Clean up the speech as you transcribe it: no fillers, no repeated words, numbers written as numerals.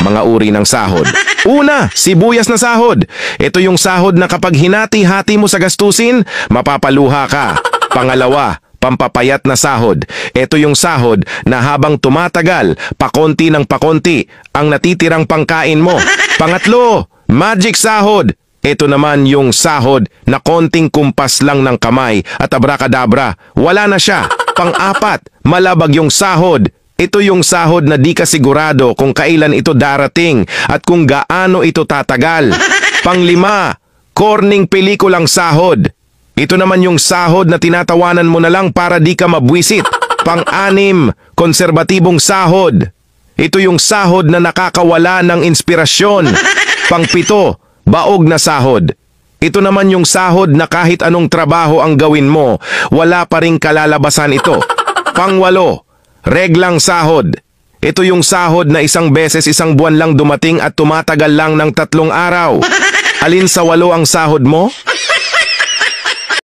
Mga uri ng sahod. Una, sibuyas na sahod. Ito yung sahod na kapag hinati-hati mo sa gastusin, mapapaluha ka. Pangalawa, pampapayat na sahod. Ito yung sahod na habang tumatagal, pakonti ng pakonti, ang natitirang pangkain mo. Pangatlo, magic sahod. Ito naman yung sahod na konting kumpas lang ng kamay at abracadabra, wala na siya. Pang-apat, malabag yung sahod. Ito yung sahod na di ka sigurado kung kailan ito darating at kung gaano ito tatagal. Panglima, corning pelikulang sahod. Ito naman yung sahod na tinatawanan mo na lang para di ka mabwisit. Pang-anim, konserbatibong sahod. Ito yung sahod na nakakawala ng inspirasyon. Pang-pito, baog na sahod. Ito naman yung sahod na kahit anong trabaho ang gawin mo, wala pa ring kalalabasan ito. Pang-walo, reglang sahod. Ito yung sahod na isang beses isang buwan lang dumating at tumatagal lang ng 3 araw. Alin sa 8 ang sahod mo?